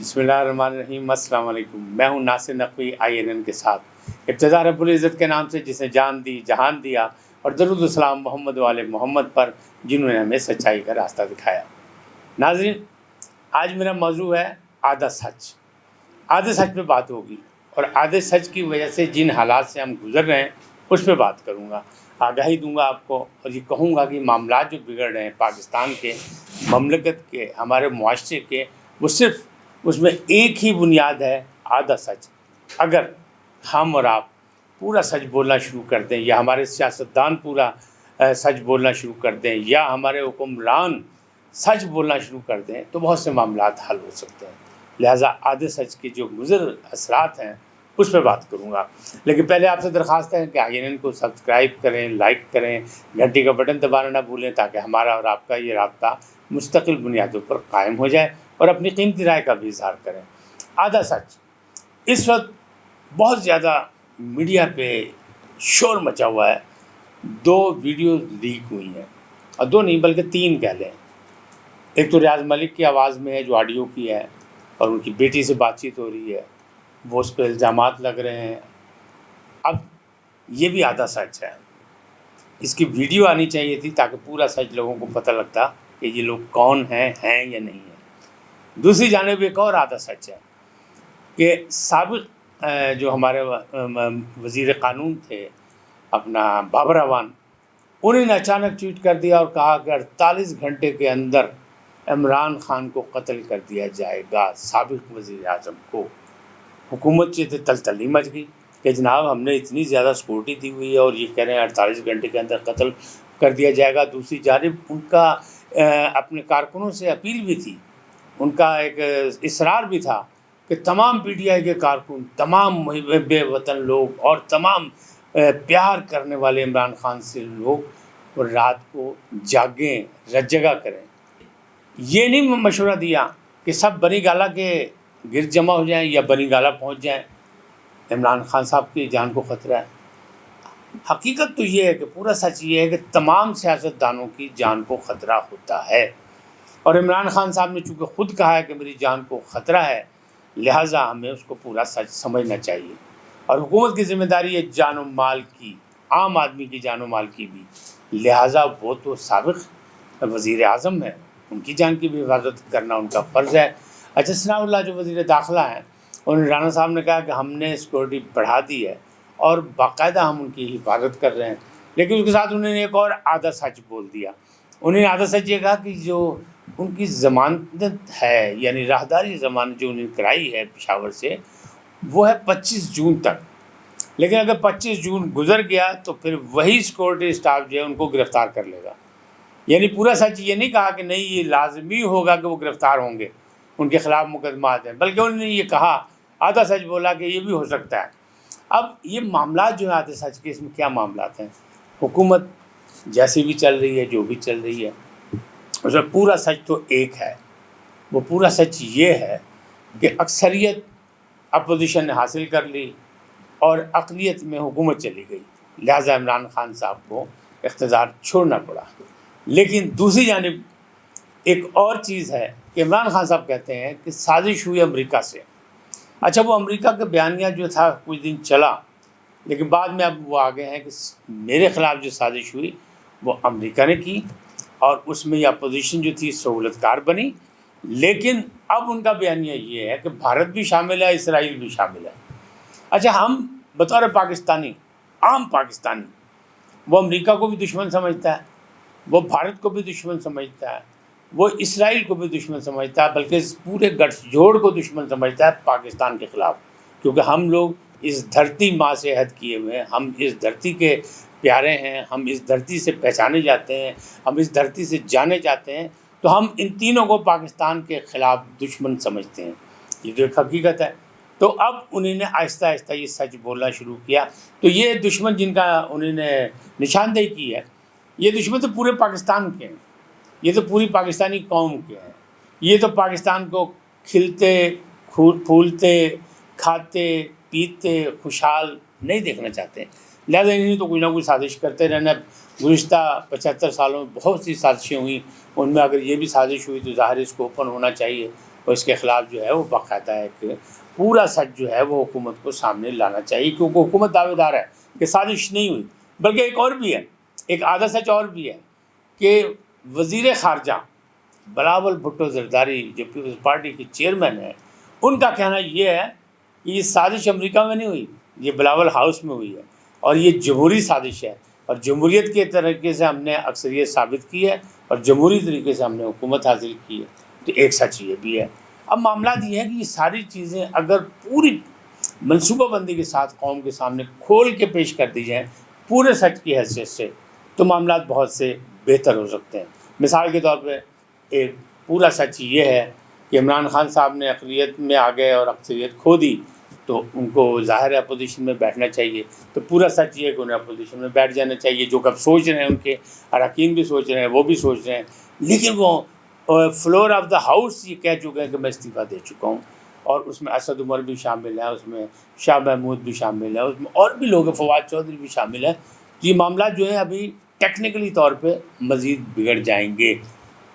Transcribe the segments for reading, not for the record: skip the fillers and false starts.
बिस्मिल्लाहिर्रहमानिर्रहीम। अस्सलाम वालेकुम। मैं हूं नासिर नकवी INN के साथ। इब्तिदा रब्बुल इज़्ज़त के नाम से जिसने जान दी जहान दिया, और दरूद सलाम मोहम्मद वाले मोहम्मद पर जिन्होंने हमें सच्चाई का रास्ता दिखाया। नाज़रीन, आज मेरा मौजू है आधा सच। आधे सच पे बात होगी और आधे सच की वजह से जिन हालात से हम गुजर रहे हैं उस पर बात करूँगा। आगाही दूंगा आपको और ये कहूँगा कि मामलात जो बिगड़ रहे हैं पाकिस्तान के, ममलकत के, हमारे मुआशरे के, वो सिर्फ़ उसमें एक ही बुनियाद है, आधा सच। अगर हम और आप पूरा सच बोलना शुरू कर दें, या हमारे सियासतदान पूरा सच बोलना शुरू कर दें, या हमारे हुक्मरान सच बोलना शुरू कर दें, तो बहुत से मामलात हल हो सकते हैं। लिहाजा आधे सच के जो मुज़र असरात हैं उस पर बात करूँगा। लेकिन पहले आपसे दरख्वास्त है कि INN को सब्सक्राइब करें, लाइक करें, घंटी का बटन दबाना ना भूलें, ताकि हमारा और आपका ये राब्ता मुस्तकिल बुनियादों पर कायम हो जाए, और अपनी कीमती राय का भी इज़हार करें। आधा सच। इस वक्त बहुत ज़्यादा मीडिया पे शोर मचा हुआ है। 2 वीडियो लीक हुई हैं, और 2 नहीं बल्कि 3 कह लें। एक तो रियाज मलिक की आवाज़ में है जो ऑडियो की है, और उनकी बेटी से बातचीत हो रही है, वो उस पर इल्ज़ामात लग रहे हैं। अब ये भी आधा सच है। इसकी वीडियो आनी चाहिए थी ताकि पूरा सच लोगों को पता लगता कि ये लोग कौन हैं या नहीं हैं। दूसरी जानिब एक और आधा सच है कि साबिक़ जो हमारे वज़ीर क़ानून थे अपना बाबर अवान, उन्होंने अचानक ट्वीट कर दिया और कहा कि 48 घंटे के अंदर इमरान ख़ान को कत्ल कर दिया जाएगा। साबिक़ वज़ीर आज़म को हुकूमत से तलतली मच गई कि जनाब हमने इतनी ज़्यादा सिक्योरिटी दी हुई है और ये कह रहे हैं 48 घंटे के अंदर कत्ल कर दिया जाएगा। दूसरी जानिब उनका अपने कारकुनों से अपील भी थी, उनका एक इसरार भी था कि तमाम PTI के कारकुन, तमाम बेवतन लोग और तमाम प्यार करने वाले इमरान ख़ान से लोग और रात को जागें, रज्जगा करें। ये नहीं मशवरा दिया कि सब बनी गाला के गिर जमा हो जाएं या बनी गाला पहुंच जाएं, इमरान ख़ान साहब की जान को ख़तरा है। हकीकत तो ये है कि पूरा सच ये है कि तमाम सियासतदानों की जान को ख़तरा होता है, और इमरान ख़ान साहब ने चूँकि ख़ुद कहा है कि मेरी जान को ख़तरा है, लिहाजा हमें उसको पूरा सच समझना चाहिए। और हुकूमत की ज़िम्मेदारी है जान व माल की, आम आदमी की जान व माल की भी। लिहाजा वो तो साबिक़ वज़ीर आज़म है, उनकी जान की भी हिफाजत करना उनका फ़र्ज़ है। अच्छा, सनाउल्लाह जो वज़ीर दाखिला हैं, उन्होंने राना साहब ने कहा कि हमने सिक्योरिटी बढ़ा दी है और बाकायदा हम उनकी हिफाजत कर रहे हैं। लेकिन उसके साथ उन्होंने एक और आधा सच बोल दिया। उन्होंने आधा सच ये कहा कि जो उनकी ज़मानत है, यानी राहदारी ज़मानत जो उन्होंने कराई है पेशावर से, वो है 25 जून तक। लेकिन अगर 25 जून गुजर गया तो फिर वही सिक्योरिटी स्टाफ जो है उनको गिरफ़्तार कर लेगा। यानी पूरा सच ये नहीं कहा कि नहीं ये लाजमी होगा कि वो गिरफ़्तार होंगे, उनके ख़िलाफ़ मुकदमात हैं, बल्कि उन्होंने ये कहा, आधा सच बोला कि ये भी हो सकता है। अब ये मामलात जो है आधे सच के, इसमें क्या मामलात हैं? हुकूमत जैसी भी चल रही है, जो भी चल रही है, उसमें पूरा सच तो एक है। वो पूरा सच ये है कि अक्सरियत अपोजिशन ने हासिल कर ली और अक़लियत में हुकूमत चली गई, लिहाजा इमरान ख़ान साहब को इक़्तिदार छोड़ना पड़ा। लेकिन दूसरी जानिब एक और चीज़ है कि इमरान ख़ान साहब कहते हैं कि साजिश हुई अमेरिका से। अच्छा, वो अमेरिका का बयानिया जो था कुछ दिन चला, लेकिन बाद में अब वो आ गए हैं कि मेरे ख़िलाफ़ जो साजिश हुई वो अमेरिका ने की, और उसमें ये अपोजिशन जो थी सहूलतकार बनी। लेकिन अब उनका बयानिया ये है कि भारत भी शामिल है, इसराइल भी शामिल है। अच्छा, हम बतौर पाकिस्तानी, आम पाकिस्तानी, वो अमेरिका को भी दुश्मन समझता है, वो भारत को भी दुश्मन समझता है, वो इसराइल को भी दुश्मन समझता है, बल्कि इस पूरे गठजोड़ को दुश्मन समझता है पाकिस्तान के ख़िलाफ़। क्योंकि हम लोग इस धरती माँ से अहद किए हुए हैं, हम इस धरती के प्यारे हैं, हम इस धरती से पहचाने जाते हैं, हम इस धरती से जाने जाते हैं, तो हम इन तीनों को पाकिस्तान के ख़िलाफ़ दुश्मन समझते हैं। ये तो एक हकीकत है। तो अब उन्होंने आहिस्ता आहिस्ता ये सच बोलना शुरू किया। तो ये दुश्मन जिनका उन्होंने निशानदेही की है, ये दुश्मन तो पूरे पाकिस्तान के हैं, ये तो पूरी पाकिस्तानी कौम के हैं, ये तो पाकिस्तान को खिलते फूलते खाते पीते खुशहाल नहीं देखना चाहते। लिहाजा इन्हें तो कुछ ना कुछ साजिश करते रहना। गुज़िश्ता 75 सालों में बहुत सी साजिशें हुई, उनमें अगर ये भी साजिश हुई तो ज़ाहिर इसको ओपन होना चाहिए اور اس کے خلاف جو ہے وہ باقاعدہ ایک پورا سچ جو ہے وہ حکومت کو سامنے لانا چاہیے، کیونکہ حکومت دعوے دار ہے کہ سازش نہیں ہوئی، بلکہ ایک اور بھی ہے، ایک آدھا سچ اور بھی ہے کہ وزیر خارجہ بلاول بھٹو زرداری جو پیپلز پارٹی کے چیئرمین ہیں، ان کا کہنا یہ ہے کہ یہ سازش امریکہ میں نہیں ہوئی، یہ بلاول ہاؤس میں ہوئی ہے، اور یہ جمہوری سازش ہے، اور جمہوریت کے طریقے سے ہم نے اکثریت ثابت کی ہے، اور جمہوری طریقے سے ہم نے حکومت حاصل کی ہے۔ تو ایک سچ یہ بھی ہے۔ اب معاملات یہ ہے کہ یہ ساری چیزیں اگر پوری منصوبہ بندی کے ساتھ قوم کے سامنے کھول کے پیش کر دی جائیں پورے سچ کی حیثیت سے، تو معاملات بہت سے بہتر ہو سکتے ہیں۔ مثال کے طور پہ ایک پورا سچ یہ ہے کہ عمران خان صاحب نے اقلیت میں آ گئے اور اکثریت کھو دی، تو ان کو ظاہر ہے اپوزیشن میں بیٹھنا چاہیے۔ تو پورا سچ یہ ہے کہ انہیں اپوزیشن میں بیٹھ جانا چاہیے، جو کب سوچ رہے ہیں ان کے اراکین بھی سوچ رہے ہیں، وہ بھی سوچ رہے ہیں، لیکن وہ فلور آف دا ہاؤس یہ کہہ چکے ہیں کہ میں استعفیٰ دے چکا ہوں، اور اس میں اسد عمر بھی شامل ہیں، اس میں شاہ محمود بھی شامل ہیں، اس میں اور بھی لوگ ہیں، فواد چودھری بھی شامل ہیں۔ یہ معاملات جو ہیں ابھی ٹیکنیکلی طور پہ مزید بگڑ جائیں گے۔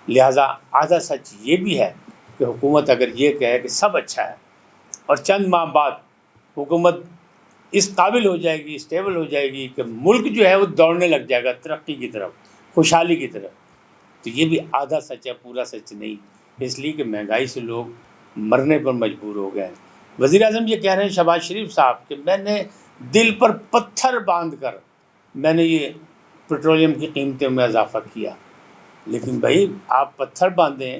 لہٰذا آدھا سچ یہ بھی ہے کہ حکومت اگر یہ کہے کہ سب اچھا ہے اور چند ماہ بعد حکومت اس قابل ہو جائے گی، اسٹیبل ہو جائے گی کہ ملک جو ہے وہ دوڑنے لگ جائے گا ترقی کی طرف، خوشحالی کی طرف، تو یہ بھی آدھا سچ ہے، پورا سچ نہیں، اس لیے کہ مہنگائی سے لوگ مرنے پر مجبور ہو گئے ہیں۔ وزیر اعظم یہ کہہ رہے ہیں شہباز شریف صاحب کہ میں نے دل پر پتھر باندھ کر میں نے یہ پیٹرولیم کی قیمتوں میں اضافہ کیا، لیکن بھائی آپ پتھر باندھیں،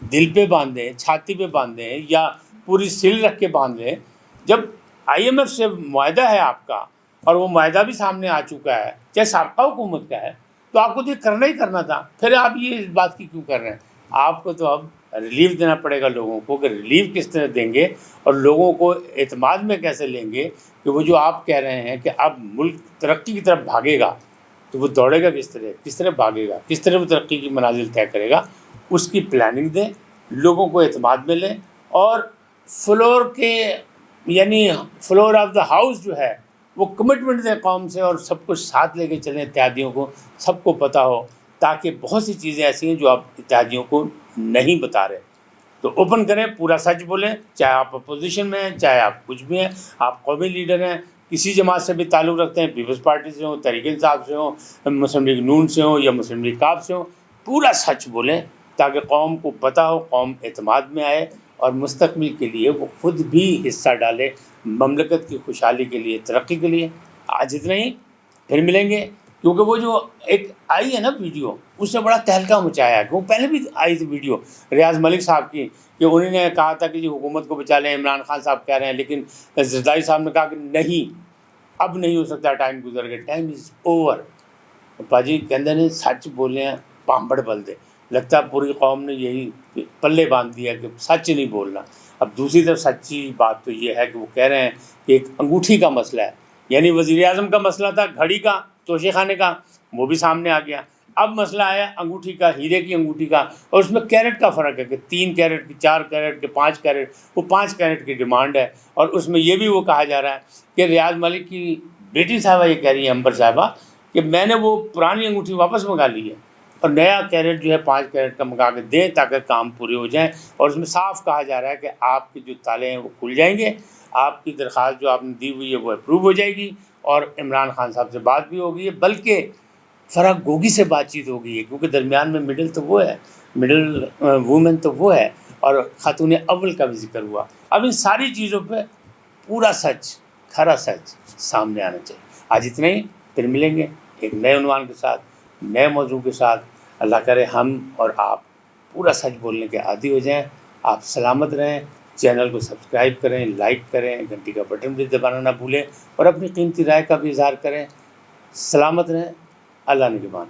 دل پہ باندھیں، چھاتی پہ باندھیں، یا پوری سل رکھ کے باندھ لیں، جب آئی ایم ایف سے معاہدہ ہے آپ کا، اور وہ معاہدہ بھی سامنے آ چکا ہے، چاہے سابقہ حکومت کا ہے، تو آپ کو تو یہ کرنا ہی کرنا تھا، پھر آپ یہ اس بات کی کیوں کر رہے ہیں؟ آپ کو تو اب ریلیف دینا پڑے گا لوگوں کو، کہ ریلیف کس طرح دیں گے اور لوگوں کو اعتماد میں کیسے لیں گے کہ وہ جو آپ کہہ رہے ہیں کہ اب ملک ترقی کی طرف بھاگے گا، تو وہ دوڑے گا کس طرح بھاگے گا، کس طرح وہ ترقی کی منازل طے کرے گا، اس کی پلاننگ دیں، لوگوں کو اعتماد میں لیں، اور فلور کے یعنی فلور آف دا ہاؤس جو ہے وہ کمٹمنٹ دیں قوم سے، اور سب کچھ ساتھ لے کے چلیں، اتحادیوں کو سب کو پتہ ہو، تاکہ بہت سی چیزیں ایسی ہیں جو آپ اتحادیوں کو نہیں بتا رہے، تو اوپن کریں، پورا سچ بولیں، چاہے آپ اپوزیشن میں ہیں، چاہے آپ کچھ بھی ہیں، آپ قومی لیڈر ہیں، کسی جماعت سے بھی تعلق رکھتے ہیں، پیپلز پارٹی سے ہوں، تحریک انصاف سے ہوں، مسلم لیگ نون سے ہوں یا مسلم لیگ کاف سے ہوں، پورا سچ بولیں تاکہ قوم کو پتہ ہو، قوم اعتماد میں آئے، اور مستقبل کے لیے وہ خود بھی حصہ ڈالے، مملکت کی خوشحالی کے لیے، ترقی کے لیے۔ آج اتنا ہی، پھر ملیں گے، کیونکہ وہ جو ایک آئی ہے نا ویڈیو، اس نے بڑا تہلکہ مچایا ہے، وہ پہلے بھی آئی تھی ویڈیو ریاض ملک صاحب کی، کہ انہوں نے کہا تھا کہ جی حکومت کو بچا لیں، عمران خان صاحب کہہ رہے ہیں، لیکن زرداری صاحب نے کہا کہ نہیں، اب نہیں ہو سکتا، ٹائم گزر گیا، ٹائم از اوور۔ پاجی کہندے نے سچ بولے ہیں پامبڑ بل دے، لگتا ہے پوری قوم نے یہی پلے باندھ دیا کہ سچ نہیں بولنا۔ اب دوسری طرف سچی بات تو یہ ہے کہ وہ کہہ رہے ہیں کہ ایک انگوٹھی کا مسئلہ ہے، یعنی وزیر اعظم کا مسئلہ تھا گھڑی کا، توشے خانے کا، وہ بھی سامنے آ گیا، اب مسئلہ آیا انگوٹھی کا، ہیرے کی انگوٹھی کا، اور اس میں کیرٹ کا فرق ہے کہ 3 کیرٹ کی، 4 کیرٹ کے، 5 کیرٹ، وہ 5 کیرٹ کی ڈیمانڈ ہے، اور اس میں یہ بھی وہ کہا جا رہا ہے کہ ریاض ملک کی بیٹی صاحبہ یہ کہہ رہی ہے، امبر صاحبہ، کہ میں نے وہ پرانی انگوٹھی واپس منگا لی ہے، اور نیا کیرٹ جو ہے 5 کیرٹ کا منگا کے دیں تاکہ کام پورے ہو جائیں، اور اس میں صاف کہا جا رہا ہے کہ آپ کے جو تالے ہیں وہ کھل جائیں گے، آپ کی درخواست جو آپ نے دی ہوئی ہے وہ اپروو ہو جائے گی، اور عمران خان صاحب سے بات بھی ہوگی، بلکہ فرح گوگی سے بات چیت ہو گئی ہے، کیونکہ درمیان میں مڈل تو وہ ہے، مڈل وومن تو وہ ہے، اور خاتون اول کا بھی ذکر ہوا۔ اب ان ساری چیزوں پہ پورا سچ، کھرا سچ سامنے آنا چاہیے۔ آج اتنا ہی، پھر ملیں گے ایک نئے عنوان کے ساتھ، نئے موضوع کے ساتھ۔ اللہ کرے ہم اور آپ پورا سچ بولنے کے عادی ہو جائیں۔ آپ سلامت رہیں، چینل کو سبسکرائب کریں، لائک کریں، گھنٹی کا بٹن بھی دبانا نہ بھولیں، اور اپنی قیمتی رائے کا بھی اظہار کریں۔ سلامت رہیں، اللہ نگہبان۔